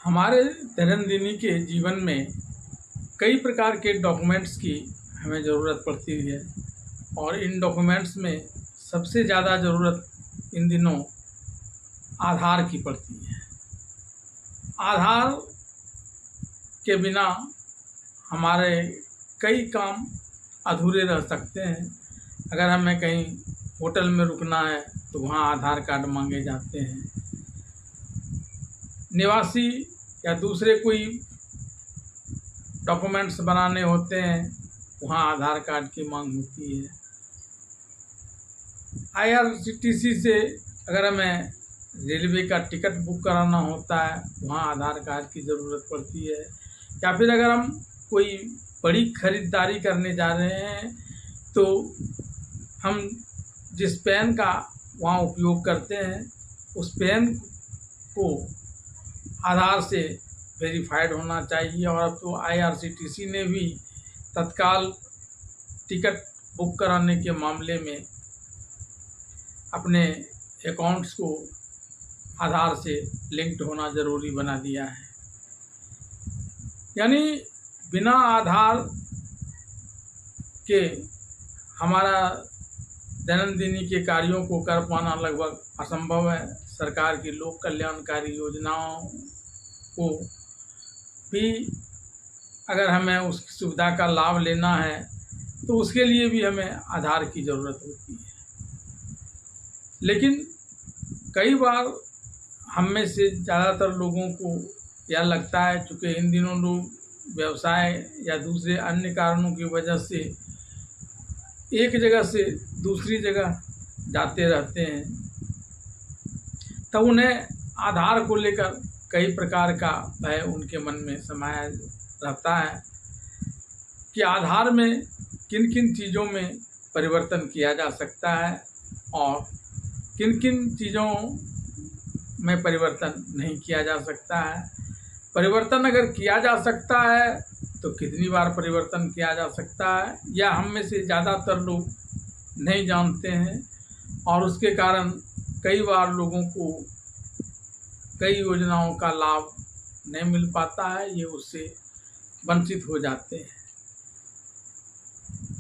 हमारे दैनंदिनी के जीवन में कई प्रकार के डॉक्यूमेंट्स की हमें ज़रूरत पड़ती है और इन डॉक्यूमेंट्स में सबसे ज़्यादा ज़रूरत इन दिनों आधार की पड़ती है। आधार के बिना हमारे कई काम अधूरे रह सकते हैं। अगर हमें कहीं होटल में रुकना है तो वहाँ आधार कार्ड मांगे जाते हैं। निवासी या दूसरे कोई डॉक्यूमेंट्स बनाने होते हैं, वहाँ आधार कार्ड की मांग होती है। IRCTC से अगर हमें रेलवे का टिकट बुक कराना होता है, वहाँ आधार कार्ड की ज़रूरत पड़ती है। या फिर अगर हम कोई बड़ी खरीदारी करने जा रहे हैं तो हम जिस पेन का वहाँ उपयोग करते हैं उस पेन को आधार से वेरीफाइड होना चाहिए। और अब तो IRCTC ने भी तत्काल टिकट बुक कराने के मामले में अपने अकाउंट्स को आधार से लिंक्ड होना ज़रूरी बना दिया है। यानी बिना आधार के हमारा दैनंदिनी के कार्यों को कर पाना लगभग असंभव है। सरकार की लोक कल्याणकारी योजनाओं को भी अगर हमें उस सुविधा का लाभ लेना है तो उसके लिए भी हमें आधार की ज़रूरत होती है। लेकिन कई बार हम में से ज़्यादातर लोगों को यह लगता है, चूँकि इन दिनों लोग व्यवसाय या दूसरे अन्य कारणों की वजह से एक जगह से दूसरी जगह जाते रहते हैं, तब उन्हें आधार को लेकर कई प्रकार का भय उनके मन में समाया रहता है कि आधार में किन किन चीज़ों में परिवर्तन किया जा सकता है और किन किन चीज़ों में परिवर्तन नहीं किया जा सकता है। परिवर्तन अगर किया जा सकता है तो कितनी बार परिवर्तन किया जा सकता है, या हम में से ज़्यादातर लोग नहीं जानते हैं और उसके कारण कई बार लोगों को कई योजनाओं का लाभ नहीं मिल पाता है, ये उससे वंचित हो जाते हैं।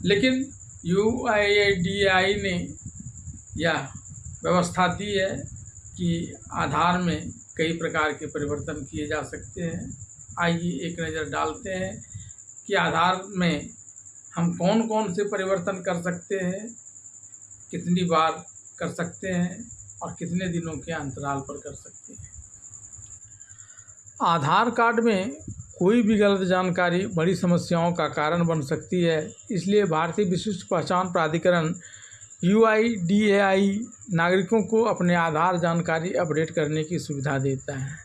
लेकिन UIDAI ने यह व्यवस्था दी है कि आधार में कई प्रकार के परिवर्तन किए जा सकते हैं। आइए एक नज़र डालते हैं कि आधार में हम कौन कौन से परिवर्तन कर सकते हैं, कितनी बार कर सकते हैं और कितने दिनों के अंतराल पर कर सकते हैं। आधार कार्ड में कोई भी गलत जानकारी बड़ी समस्याओं का कारण बन सकती है। इसलिए भारतीय विशिष्ट पहचान प्राधिकरण UIDAI नागरिकों को अपने आधार जानकारी अपडेट करने की सुविधा देता है।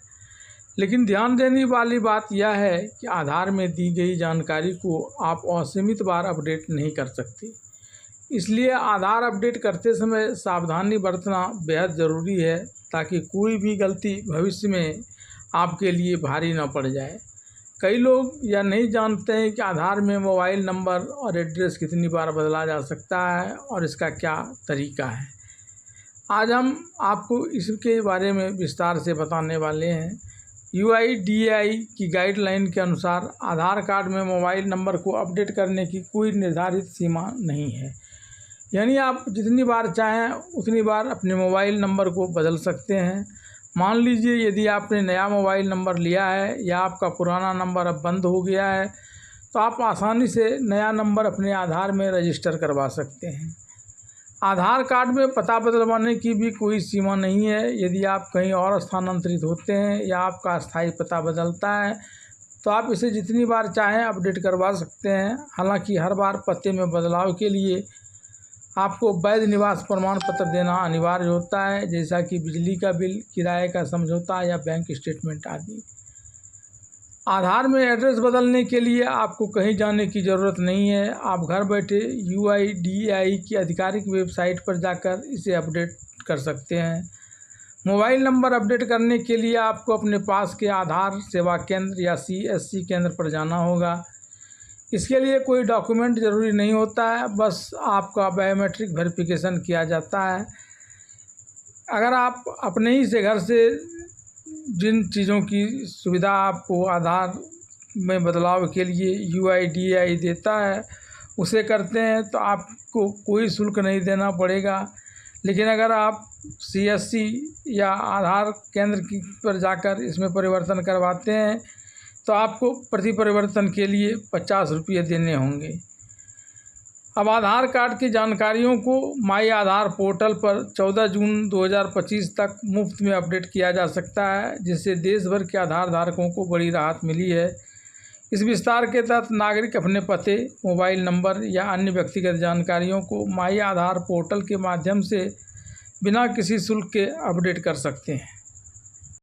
लेकिन ध्यान देने वाली बात यह है कि आधार में दी गई जानकारी को आप असीमित बार अपडेट नहीं कर सकते। इसलिए आधार अपडेट करते समय सावधानी बरतना बेहद ज़रूरी है, ताकि कोई भी गलती भविष्य में आपके लिए भारी न पड़ जाए। कई लोग यह नहीं जानते हैं कि आधार में मोबाइल नंबर और एड्रेस कितनी बार बदला जा सकता है और इसका क्या तरीका है। आज हम आपको इसके बारे में विस्तार से बताने वाले हैं। UIDAI की गाइडलाइन के अनुसार आधार कार्ड में मोबाइल नंबर को अपडेट करने की कोई निर्धारित सीमा नहीं है। यानी आप जितनी बार चाहें उतनी बार अपने मोबाइल नंबर को बदल सकते हैं। मान लीजिए यदि आपने नया मोबाइल नंबर लिया है या आपका पुराना नंबर अब बंद हो गया है, तो आप आसानी से नया नंबर अपने आधार में रजिस्टर करवा सकते हैं। आधार कार्ड में पता बदलवाने की भी कोई सीमा नहीं है। यदि आप कहीं और स्थानांतरित होते हैं या आपका अस्थायी पता बदलता है तो आप इसे जितनी बार चाहें अपडेट करवा सकते हैं। हालांकि हर बार पते में बदलाव के लिए आपको वैध निवास प्रमाण पत्र देना अनिवार्य होता है, जैसा कि बिजली का बिल, किराए का समझौता या बैंक स्टेटमेंट आदि। आधार में एड्रेस बदलने के लिए आपको कहीं जाने की ज़रूरत नहीं है। आप घर बैठे UIDAI की आधिकारिक वेबसाइट पर जाकर इसे अपडेट कर सकते हैं। मोबाइल नंबर अपडेट करने के लिए आपको अपने पास के आधार सेवा केंद्र या CSC केंद्र पर जाना होगा। इसके लिए कोई डॉक्यूमेंट ज़रूरी नहीं होता है, बस आपका बायोमेट्रिक वेरिफिकेशन किया जाता है। अगर आप अपने ही से घर से जिन चीज़ों की सुविधा आपको आधार में बदलाव के लिए UIDAI देता है उसे करते हैं तो आपको कोई शुल्क नहीं देना पड़ेगा। लेकिन अगर आप CSC या आधार केंद्र की पर जाकर इसमें परिवर्तन करवाते हैं तो आपको प्रति परिवर्तन के लिए 50 रुपये देने होंगे। अब आधार कार्ड की जानकारियों को माई आधार पोर्टल पर 14 जून 2025 तक मुफ्त में अपडेट किया जा सकता है, जिससे देश भर के आधार धारकों को बड़ी राहत मिली है। इस विस्तार के तहत नागरिक अपने पते, मोबाइल नंबर या अन्य व्यक्तिगत जानकारियों को माई आधार पोर्टल के माध्यम से बिना किसी शुल्क के अपडेट कर सकते हैं।